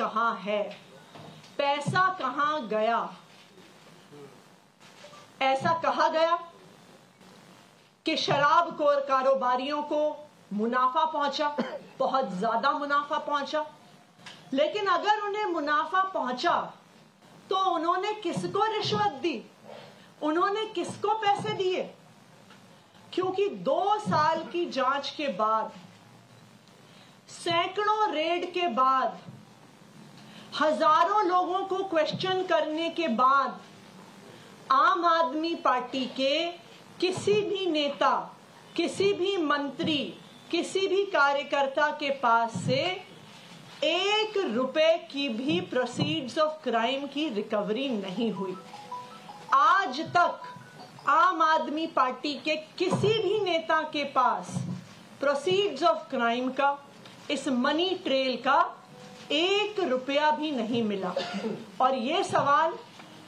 कहाँ है, पैसा कहाँ गया। ऐसा कहा गया कि शराब कारोबारियों को मुनाफा पहुंचा, बहुत ज्यादा मुनाफा पहुंचा, लेकिन अगर उन्हें मुनाफा पहुंचा तो उन्होंने किसको रिश्वत दी, उन्होंने किसको पैसे दिए? क्योंकि 2 साल की जांच के बाद, सैकड़ों रेड के बाद, हजारों लोगों को क्वेश्चन करने के बाद आम आदमी पार्टी के किसी भी नेता, किसी भी मंत्री, किसी भी कार्यकर्ता के पास से 1 रुपए की भी प्रोसीड्स ऑफ क्राइम की रिकवरी नहीं हुई। आज तक आम आदमी पार्टी के किसी भी नेता के पास प्रोसीड्स ऑफ क्राइम का, इस मनी ट्रेल का 1 रुपया भी नहीं मिला। और ये सवाल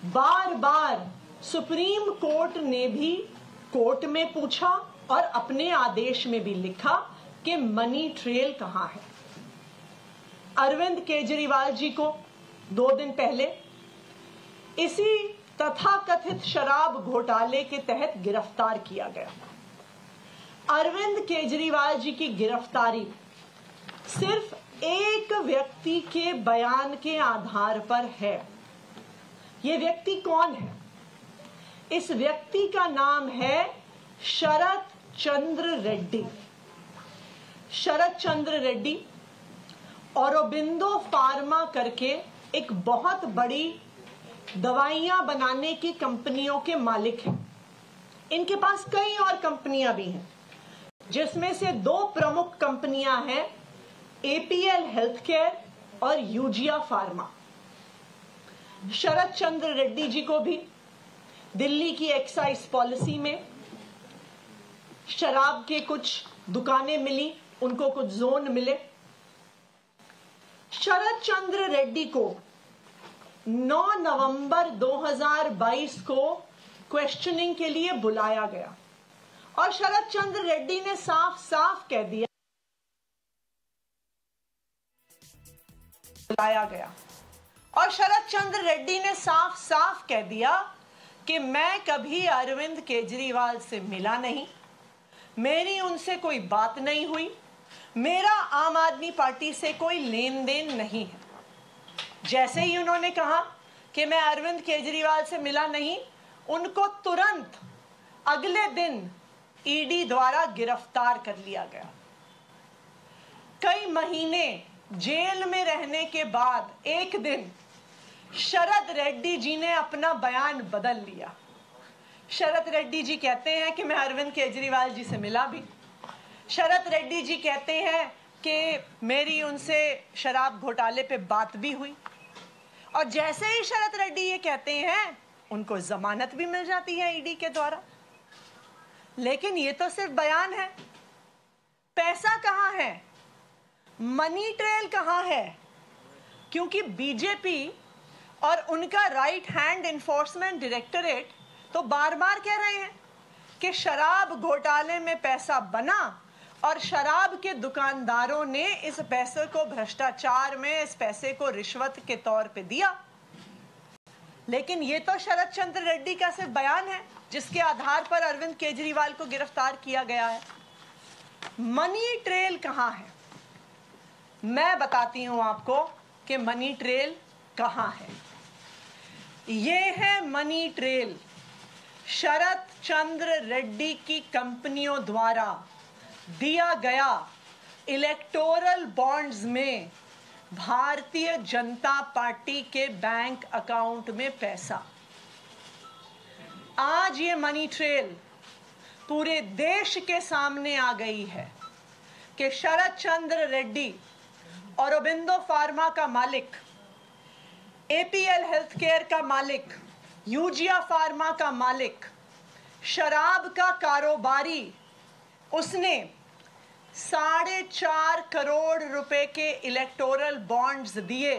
बार बार सुप्रीम कोर्ट ने भी कोर्ट में पूछा और अपने आदेश में भी लिखा कि मनी ट्रेल कहां है। अरविंद केजरीवाल जी को 2 दिन पहले इसी तथाकथित शराब घोटाले के तहत गिरफ्तार किया गया। अरविंद केजरीवाल जी की गिरफ्तारी सिर्फ एक व्यक्ति के बयान के आधार पर है। यह व्यक्ति कौन है? इस व्यक्ति का नाम है शरद चंद्र रेड्डी। शरद चंद्र रेड्डी औरोबिंदो फार्मा करके एक बहुत बड़ी दवाइयां बनाने की कंपनियों के मालिक हैं। इनके पास कई और कंपनियां भी हैं, जिसमें से 2 प्रमुख कंपनियां हैं, एपीएल हेल्थकेयर और यूजिया फार्मा। शरद चंद्र रेड्डी जी को भी दिल्ली की एक्साइज पॉलिसी में शराब के कुछ दुकानें मिली, उनको कुछ जोन मिले। शरद चंद्र रेड्डी को 9 नवंबर 2022 को क्वेश्चनिंग के लिए बुलाया गया और शरद चंद्र रेड्डी ने साफ साफ कह दिया, बुलाया गया और शरद चंद्र रेड्डी ने साफ साफ कह दिया कि मैं कभी अरविंद केजरीवाल से मिला नहीं, मेरी उनसे कोई बात नहीं हुई, मेरा आम आदमी पार्टी से कोई लेन देन नहीं है। जैसे ही उन्होंने कहा कि मैं अरविंद केजरीवाल से मिला नहीं, उनको तुरंत अगले दिन ईडी द्वारा गिरफ्तार कर लिया गया। कई महीने जेल में रहने के बाद एक दिन शरद रेड्डी जी ने अपना बयान बदल लिया। शरद रेड्डी जी कहते हैं कि मैं अरविंद केजरीवाल जी से मिला भी। शरद रेड्डी जी कहते हैं कि मेरी उनसे शराब घोटाले पे बात भी हुई। और जैसे ही शरद रेड्डी ये कहते हैं, उनको जमानत भी मिल जाती है ईडी के द्वारा। लेकिन ये तो सिर्फ बयान है। पैसा कहां है? मनी ट्रेल कहां है? क्योंकि बीजेपी और उनका राइट हैंड इन्फोर्समेंट डायरेक्टरेट तो बार बार कह रहे हैं कि शराब घोटाले में पैसा बना और शराब के दुकानदारों ने इस पैसे को भ्रष्टाचार में, इस पैसे को रिश्वत के तौर पे दिया। लेकिन ये तो शरद चंद्र रेड्डी का सिर्फ बयान है, जिसके आधार पर अरविंद केजरीवाल को गिरफ्तार किया गया है। मनी ट्रेल कहां है? मैं बताती हूं आपको कि मनी ट्रेल कहां है। ये है मनी ट्रेल शरद चंद्र रेड्डी की कंपनियों द्वारा दिया गया इलेक्टोरल बॉन्ड्स में भारतीय जनता पार्टी के बैंक अकाउंट में पैसा। आज ये मनी ट्रेल पूरे देश के सामने आ गई है कि शरद चंद्र रेड्डी, औरोबिंदो फार्मा का मालिक, एपीएल हेल्थकेयर का मालिक, यूजिया फार्मा का मालिक, शराब का कारोबारी, उसने 4.5 करोड़ रुपए के इलेक्टोरल बॉन्ड्स दिए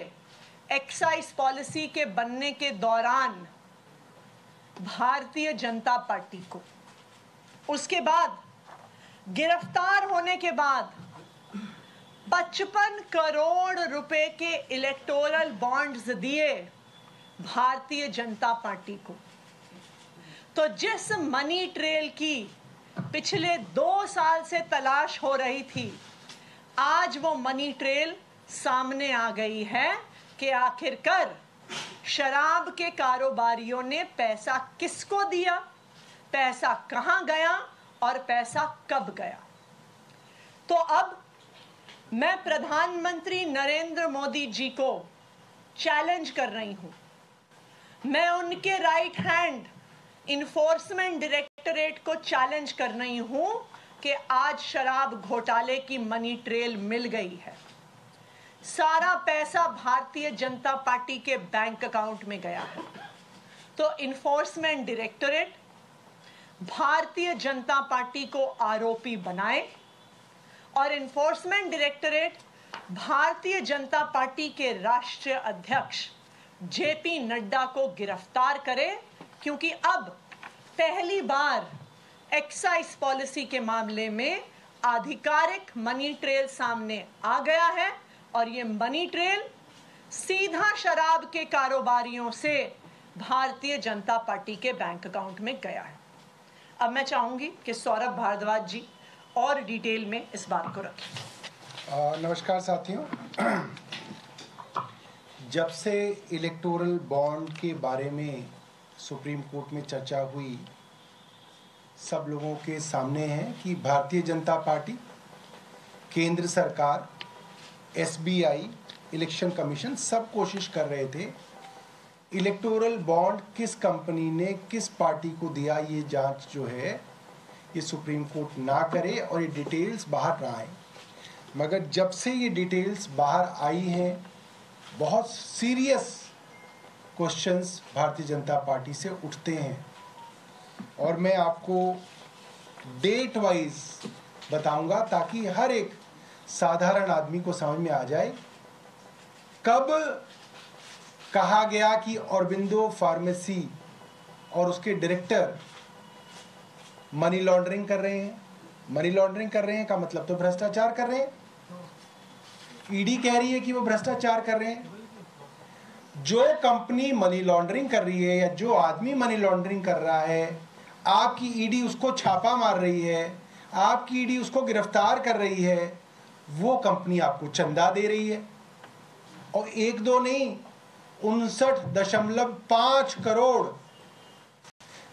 एक्साइज पॉलिसी के बनने के दौरान भारतीय जनता पार्टी को। उसके बाद गिरफ्तार होने के बाद 55 करोड़ रुपए के इलेक्टोरल बॉन्ड्स दिए भारतीय जनता पार्टी को। तो जिस मनी ट्रेल की पिछले 2 साल से तलाश हो रही थी, आज वो मनी ट्रेल सामने आ गई है कि आखिरकार शराब के कारोबारियों ने पैसा किसको दिया, पैसा कहां गया और पैसा कब गया। तो अब मैं प्रधानमंत्री नरेंद्र मोदी जी को चैलेंज कर रही हूं, मैं उनके राइट हैंड इन्फोर्समेंट डायरेक्टरेट को चैलेंज कर रही हूं कि आज शराब घोटाले की मनी ट्रेल मिल गई है। सारा पैसा भारतीय जनता पार्टी के बैंक अकाउंट में गया है। तो enforcement directorate Bharatiya Janata party को आरोपी बनाए और enforcement directorate Bharatiya Janata party के राष्ट्रीय अध्यक्ष जेपी नड्डा को गिरफ्तार करे, क्योंकि अब पहली बार एक्साइज पॉलिसी के मामले में आधिकारिक मनी ट्रेल सामने आ गया है और ये मनी ट्रेल सीधा शराब के कारोबारियों से भारतीय जनता पार्टी के बैंक अकाउंट में गया है। अब मैं चाहूंगी कि सौरभ भारद्वाज जी और डिटेल में इस बात को रखें। नमस्कार साथियों, जब से इलेक्टोरल बॉन्ड के बारे में सुप्रीम कोर्ट में चर्चा हुई, सब लोगों के सामने है कि भारतीय जनता पार्टी, केंद्र सरकार, एसबीआई, इलेक्शन कमीशन सब कोशिश कर रहे थे इलेक्टोरल बॉन्ड किस कंपनी ने किस पार्टी को दिया, ये जांच जो है ये सुप्रीम कोर्ट ना करे और ये डिटेल्स बाहर ना आए। मगर जब से ये डिटेल्स बाहर आई हैं, बहुत serious questions Bharatiya Janata party से उठते हैं और मैं आपको डेट वाइज बताऊंगा ताकि हर एक साधारण आदमी को समझ में आ जाए कब कहा गया कि ऑरोबिंदो फार्मेसी और उसके डायरेक्टर मनी लॉन्ड्रिंग कर रहे हैं। मनी लॉन्ड्रिंग कर रहे हैं का मतलब तो भ्रष्टाचार कर रहे हैं। ईडी कह रही है कि वो भ्रष्टाचार कर रहे हैं। जो कंपनी मनी लॉन्ड्रिंग कर रही है या जो आदमी मनी लॉन्ड्रिंग कर रहा है, आपकी ईडी उसको छापा मार रही है, आपकी ईडी उसको गिरफ्तार कर रही है, वो कंपनी आपको चंदा दे रही है। और 1-2 नहीं, 59.5 करोड़,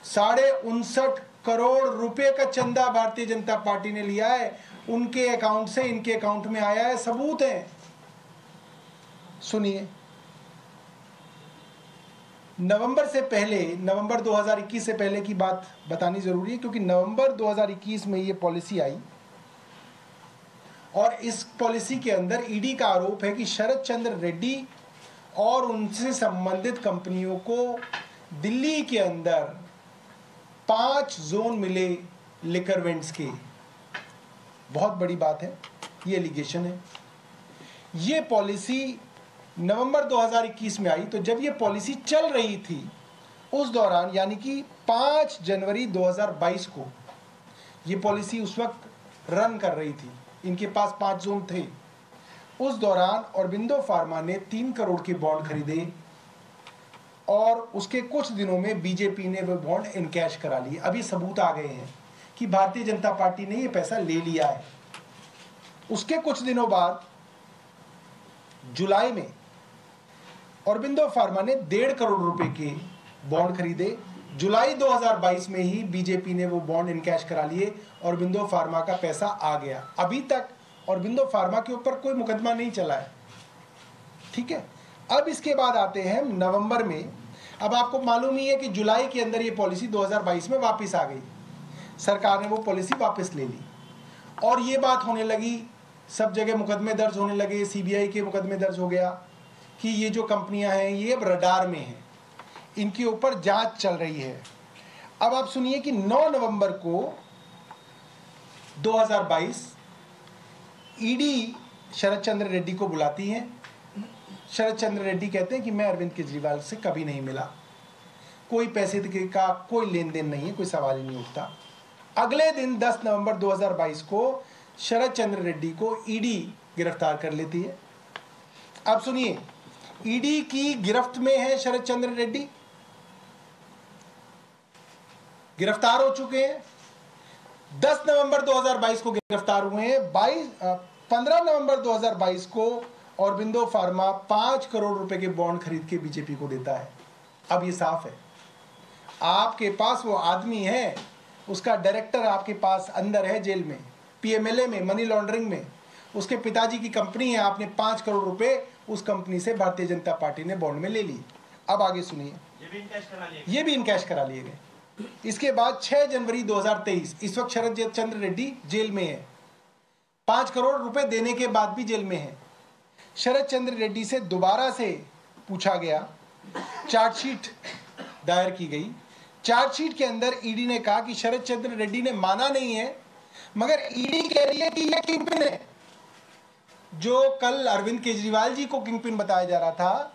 59.5 करोड़ रुपए का चंदा भारतीय जनता पार्टी ने लिया है। उनके अकाउंट से इनके अकाउंट में आया है, सबूत है। सुनिए, नवंबर से पहले, नवंबर 2021 से पहले की बात बतानी जरूरी है क्योंकि नवंबर 2021 में ये पॉलिसी आई और इस पॉलिसी के अंदर ईडी का आरोप है कि शरद चंद्र रेड्डी और उनसे संबंधित कंपनियों को दिल्ली के अंदर 5 जोन मिले लिकर वेंट्स के। बहुत बड़ी बात है, ये एलिगेशन है। ये पॉलिसी नवंबर 2021 में आई। तो जब ये पॉलिसी चल रही थी उस दौरान, यानी कि 5 जनवरी 2022 को ये पॉलिसी उस वक्त रन कर रही थी, इनके पास 5 जोन थे। उस दौरान ऑरोबिंदो फार्मा ने 3 करोड़ के बॉन्ड खरीदे और उसके कुछ दिनों में बीजेपी ने वो बॉन्ड इनकैश करा लिए। अभी सबूत आ गए हैं कि भारतीय जनता पार्टी ने ये पैसा ले लिया है। उसके कुछ दिनों बाद जुलाई में ऑरोबिंदो फार्मा ने 1.5 करोड़ रुपए के बॉन्ड खरीदे। जुलाई 2022 में ही बीजेपी ने वो बॉन्ड इनकैश करा लिए। ऑरोबिंदो फार्मा का पैसा आ गया। अभी तक ऑरोबिंदो फार्मा के ऊपर कोई मुकदमा नहीं चला है, ठीक है। अब इसके बाद आते हैं नवंबर में। अब आपको मालूम ही है कि जुलाई के अंदर ये पॉलिसी 2022 में वापस आ गई। सरकार ने वो पॉलिसी वापस ले ली और ये बात होने लगी, सब जगह मुकदमे दर्ज होने लगे। सीबीआई के मुकदमे दर्ज हो गया कि ये जो कंपनियां हैं ये अब रडार में हैं, इनके ऊपर जांच चल रही है। अब आप सुनिए कि 9 नवंबर को 2022 ईडी शरद चंद्र रेड्डी को बुलाती है। शरद चंद्र रेड्डी कहते हैं कि मैं अरविंद केजरीवाल से कभी नहीं मिला, कोई पैसे का कोई लेन देन नहीं है, कोई सवाल ही नहीं उठता। अगले दिन 10 नवंबर 2022 को शरद चंद्र रेड्डी को ईडी गिरफ्तार कर लेती है। अब सुनिए, ईडी की गिरफ्त में है शरद चंद्र रेड्डी, गिरफ्तार हो चुके हैं। 10 नवंबर 2022 को गिरफ्तार हुए हैं। 15 नवंबर 2022 को औरबिंदो फार्मा 5 करोड़ रुपए के बॉन्ड खरीद के बीजेपी को देता है। अब ये साफ है, आपके पास वो आदमी है, उसका डायरेक्टर आपके पास अंदर है जेल में, पीएमएलए में, मनी लॉन्ड्रिंग में, उसके पिताजी की कंपनी है, आपने 5 करोड़ रुपए उस कंपनी से भारतीय जनता पार्टी ने बॉन्ड में ले ली। अब आगे सुनिए, ये भी इनकैश करा लिए गए। इसके बाद 6 जनवरी 2023, इस वक्त शरद चंद्र रेड्डी जेल में है, 5 करोड़ रुपए देने के बाद भी जेल में है। शरद चंद्र रेड्डी से दोबारा से पूछा गया, चार्जशीट दायर की गई। चार्जशीट के अंदर ईडी ने कहा कि शरद चंद्र रेड्डी ने माना नहीं है, मगर ईडी कह रही है कि यह किंगपिन है। जो कल अरविंद केजरीवाल जी को किंगपिन बताया जा रहा था,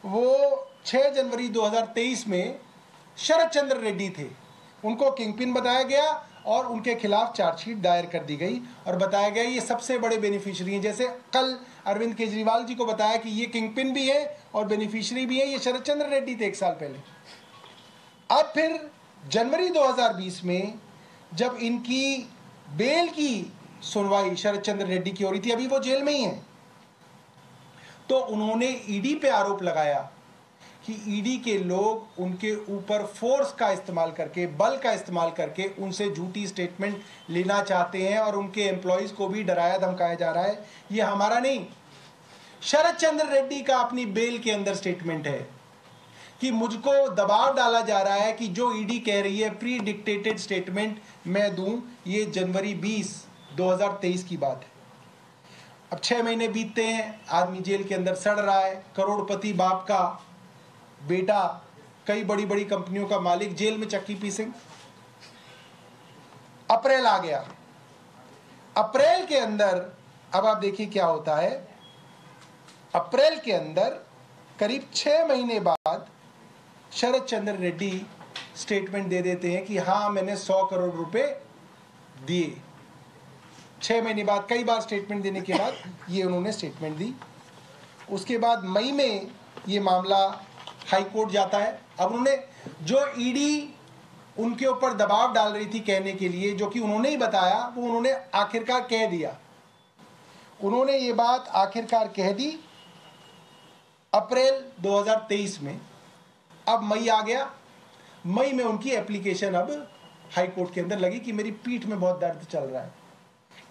वो 6 जनवरी 2023 में शरद चंद्र रेड्डी थे, उनको किंगपिन बताया गया और उनके खिलाफ चार्जशीट दायर कर दी गई और बताया गया ये सबसे बड़े बेनिफिशियरी हैं। जैसे कल अरविंद केजरीवाल जी को बताया कि ये किंगपिन भी है और बेनिफिशियरी भी है, ये शरद चंद्र रेड्डी थे 1 साल पहले। अब फिर जनवरी 2020 में जब इनकी बेल की सुनवाई शरद चंद्र रेड्डी की हो रही थी, अभी वो जेल में ही हैं, तो उन्होंने ईडी पे आरोप लगाया कि ईडी के लोग उनके ऊपर फोर्स का इस्तेमाल करके, बल का इस्तेमाल करके उनसे झूठी स्टेटमेंट लेना चाहते हैं और उनके एम्प्लॉयज को भी डराया धमकाया जा रहा है। ये हमारा नहीं, शरद चंद्र रेड्डी का अपनी बेल के अंदर स्टेटमेंट है कि मुझको दबाव डाला जा रहा है कि जो ईडी कह रही है प्री डिक्टेटेड स्टेटमेंट मैं दूं। ये जनवरी 20, 2023 की बात है। अब 6 महीने बीतते हैं, आदमी जेल के अंदर सड़ रहा है, करोड़पति बाप का बेटा, कई बड़ी बड़ी कंपनियों का मालिक, जेल में चक्की पीसेंगे। अप्रैल आ गया, अप्रैल के अंदर अब आप देखिए क्या होता है। अप्रैल के अंदर करीब 6 महीने बाद शरद चंद्र रेड्डी स्टेटमेंट दे देते हैं कि हाँ मैंने 100 करोड़ रुपए दिए। 6 महीने बाद, कई बार स्टेटमेंट देने के बाद ये उन्होंने स्टेटमेंट दी। उसके बाद मई में ये मामला हाई कोर्ट जाता है। अब उन्होंने जो ईडी उनके ऊपर दबाव डाल रही थी कहने के लिए, जो कि उन्होंने ही बताया, वो उन्होंने आखिरकार कह दिया। उन्होंने ये बात आखिरकार कह दी अप्रैल 2023 में। अब मई आ गया, मई में उनकी एप्लीकेशन अब हाई कोर्ट के अंदर लगी कि मेरी पीठ में बहुत दर्द चल रहा है।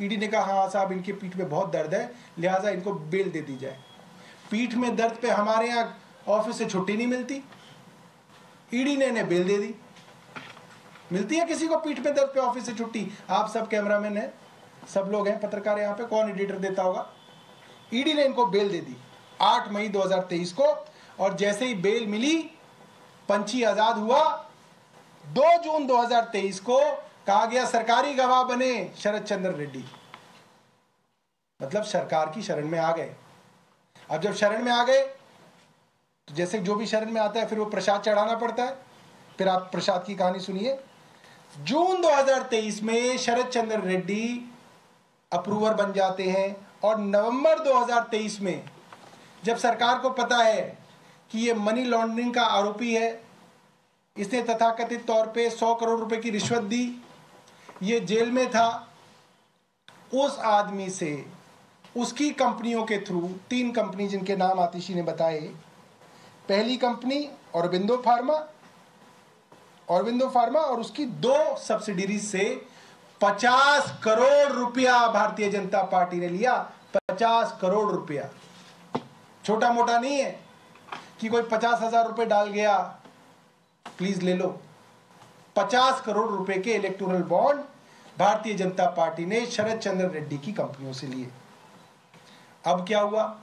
ईडी ने कहा हाँ साहब इनके पीठ में बहुत दर्द है, लिहाजा इनको बेल दे दी जाए। पीठ में दर्द पे हमारे यहाँ ऑफिस से छुट्टी नहीं मिलती, ईडी ने इन्हें बेल दे दी। मिलती है किसी को पीठ में दर्द पे ऑफिस से छुट्टी? आप सब कैमरामैन हैं, सब लोग हैं, पत्रकार यहाँ पे, कौन एडिटर देता होगा? ईडी ने इनको बेल दे दी 8 मई 2023 को। और जैसे ही बेल मिली, पंछी आजाद हुआ। 2 जून 2023 को कहा गया सरकारी गवाह बने शरद चंद्र रेड्डी, मतलब सरकार की शरण में आ गए। अब जब शरण में आ गए तो जैसे जो भी शरण में आता है फिर वो प्रसाद चढ़ाना पड़ता है। फिर आप प्रसाद की कहानी सुनिए। जून 2023 में शरद चंद्र रेड्डी अप्रूवर बन जाते हैं और नवंबर 2023 में जब सरकार को पता है कि ये मनी लॉन्ड्रिंग का आरोपी है, इसने तथाकथित तौर पे 100 करोड़ रुपए की रिश्वत दी, ये जेल में था, उस आदमी से उसकी कंपनियों के थ्रू 3 कंपनी जिनके नाम आतिशी ने बताए, पहली कंपनी औरबिंदो फार्मा और उसकी 2 सब्सिडीज से 50 करोड़ रुपया भारतीय जनता पार्टी ने लिया। 50 करोड़ रुपया छोटा मोटा नहीं है कि कोई 50,000 रुपए डाल गया प्लीज ले लो। 50 करोड़ रुपए के electoral bond Bharatiya Janata party ने शरद चंद्र रेड्डी की कंपनियों से लिए। अब क्या हुआ?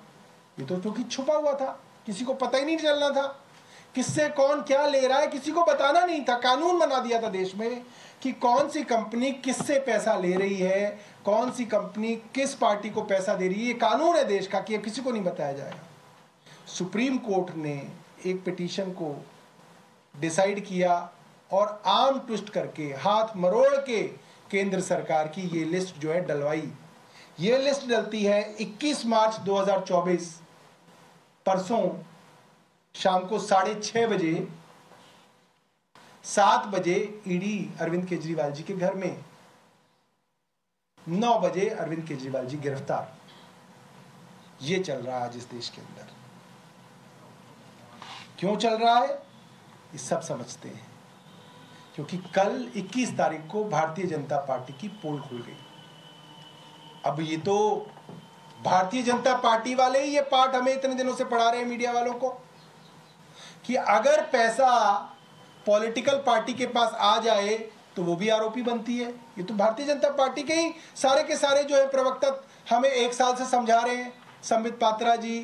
ये तो क्योंकि छुपा हुआ था, किसी को पता ही नहीं चलना था किससे कौन क्या ले रहा है, किसी को बताना नहीं था। कानून बना दिया था देश में कि कौन सी कंपनी किससे पैसा ले रही है, कौन सी कंपनी किस पार्टी को पैसा दे रही है। ये कानून है देश का कि किसी को नहीं बताया जाएगा। सुप्रीम कोर्ट ने एक पिटीशन को डिसाइड किया और आर्म ट्विस्ट करके, हाथ मरोड़ के केंद्र सरकार की ये लिस्ट जो है डलवाई ये लिस्ट डलती है 21 मार्च 2024 परसों शाम को 6:30 बजे 7 बजे ईडी अरविंद केजरीवाल जी के घर में, 9 बजे अरविंद केजरीवाल जी गिरफ्तार। ये चल रहा है आज इस देश के अंदर। क्यों चल रहा है ये सब समझते हैं, क्योंकि कल 21 तारीख को भारतीय जनता पार्टी की पोल खुल गई। अब ये तो भारतीय जनता पार्टी वाले ही ये पार्ट हमें इतने दिनों से पढ़ा रहे हैं मीडिया वालों को कि अगर पैसा पॉलिटिकल पार्टी के पास आ जाए तो वो भी आरोपी बनती है। ये तो भारतीय जनता पार्टी के ही सारे के सारे जो है प्रवक्ता हमें 1 साल से समझा रहे हैं। संबित पात्रा जी,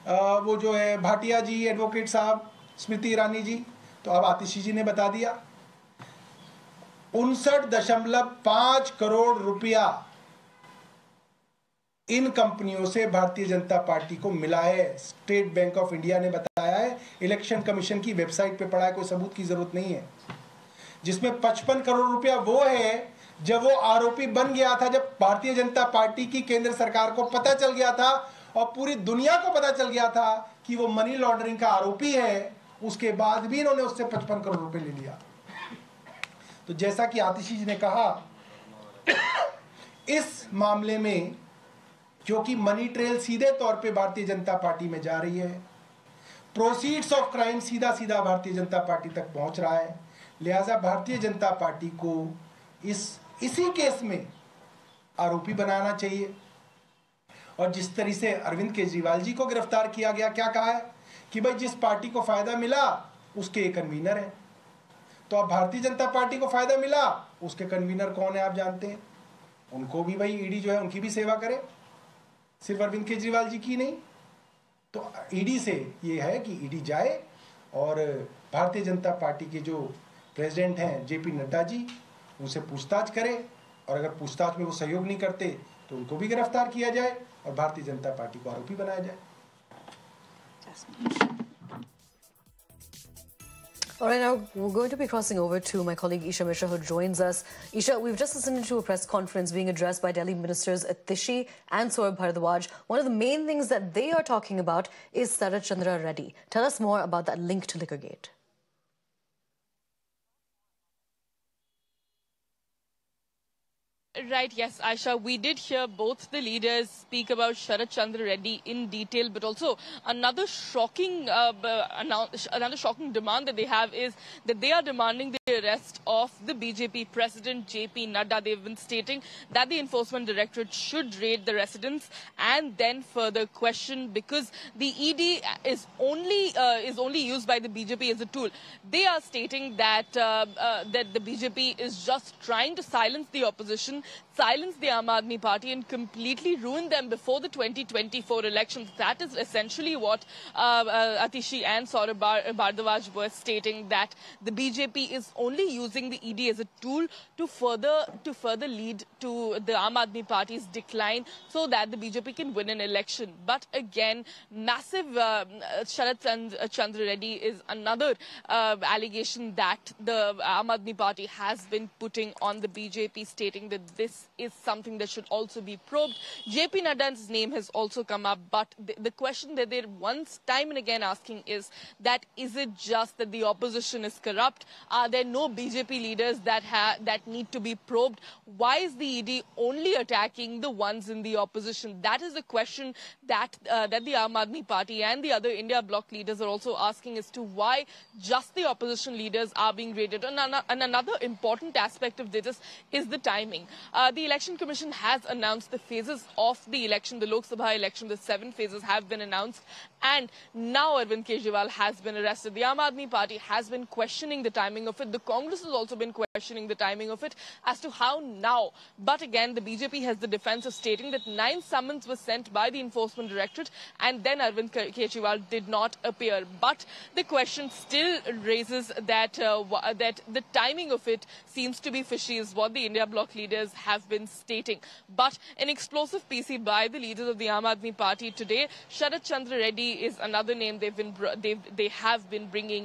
वो जो है भाटिया जी, एडवोकेट साहब, स्मृति ईरानी जी, तो अब आतिशी जी ने बता दिया। 59.5 करोड़ रुपया इन कंपनियों से भारतीय जनता पार्टी को मिला है। स्टेट बैंक ऑफ इंडिया ने बताया है, इलेक्शन कमीशन की वेबसाइट पे पढ़ा है, कोई सबूत की जरूरत नहीं है। जिसमें 55 करोड़ रुपया वो है जब वो आरोपी बन गया था, जब भारतीय जनता पार्टी की केंद्र सरकार को पता चल गया था और पूरी दुनिया को पता चल गया था कि वो मनी लॉन्ड्रिंग का आरोपी है, उसके बाद भी इन्होंने उससे 55 करोड़ रुपए ले लिया। तो जैसा कि आतिशी जी ने कहा, इस मामले में क्योंकि मनी ट्रेल सीधे तौर पे भारतीय जनता पार्टी में जा रही है, प्रोसीड्स ऑफ क्राइम सीधा सीधा भारतीय जनता पार्टी तक पहुंच रहा है, लिहाजा भारतीय जनता पार्टी को इसी केस में आरोपी बनाना चाहिए। और जिस तरह से अरविंद केजरीवाल जी को गिरफ्तार किया गया, क्या कहा है कि भाई जिस पार्टी को फायदा मिला उसके कन्वीनर है। तो अब भारतीय जनता पार्टी को फायदा मिला, उसके कन्वीनर कौन है आप जानते हैं। उनको भी भाई ईडी जो है उनकी भी सेवा करे, सिर्फ अरविंद केजरीवाल जी की नहीं। तो ईडी से ये है कि ईडी जाए और भारतीय जनता पार्टी के जो प्रेसिडेंट हैं जेपी नड्डा जी, उनसे पूछताछ करे, और अगर पूछताछ में वो सहयोग नहीं करते तो उनको भी गिरफ्तार किया जाए और भारतीय जनता पार्टी को आरोपी बनाया जाए। All right, now we're going to be crossing over to my colleague Isha Mishra, who joins us. Isha, we've just listened to a press conference being addressed by Delhi ministers Atishi and Saurabh Bharadwaj. One of the main things that they are talking about is Sarath Chandra Reddy. Tell us more about that link to Liquorgate. Right, yes, Aisha, we did hear both the leaders speak about Sarath Chandra Reddy in detail, but also another shocking demand that they have is that they are demanding the arrest of the BJP president JP Nadda. They've been stating that the Enforcement Directorate should raid the residence and then further question, because the ED is only used by the BJP as a tool. They are stating that that the BJP is just trying to silence the opposition, silence the Aam Aadmi Party and completely ruin them before the 2024 elections. That is essentially what Atishi and Saurabh Bharadwaj were stating, that the BJP is only using the ED as a tool to further lead to the Aam Aadmi Party's decline so that the BJP can win an election. But again, massive Sarath Chandra Reddy is another allegation that the Aam Aadmi Party has been putting on the BJP, stating that this is something that should also be probed. JP Nadda's name has also come up, but the question that they're once time and again asking is that, is it just that the opposition is corrupt? Are there no BJP leaders that need to be probed? Why is the ED only attacking the ones in the opposition? That is the question that that the Aam Aadmi Party and the other India bloc leaders are also asking, as to why just the opposition leaders are being raided. And another important aspect of this is the timing. The Election Commission has announced the phases of the election, the Lok Sabha election. The 7 phases have been announced, and now Arvind Kejriwal has been arrested. The Aam Aadmi Party has been questioning the timing of it. The Congress has also been questioning the timing of it as to how now. But again, the BJP has the defense of stating that 9 summons were sent by the Enforcement Directorate, and then Arvind Kejriwal did not appear. But the question still raises that that the timing of it seems to be fishy, is what the India bloc leaders have been stating. But an explosive PC by the leaders of the Aam Aadmi Party today. Sarath Chandra Reddy is another name they have been bringing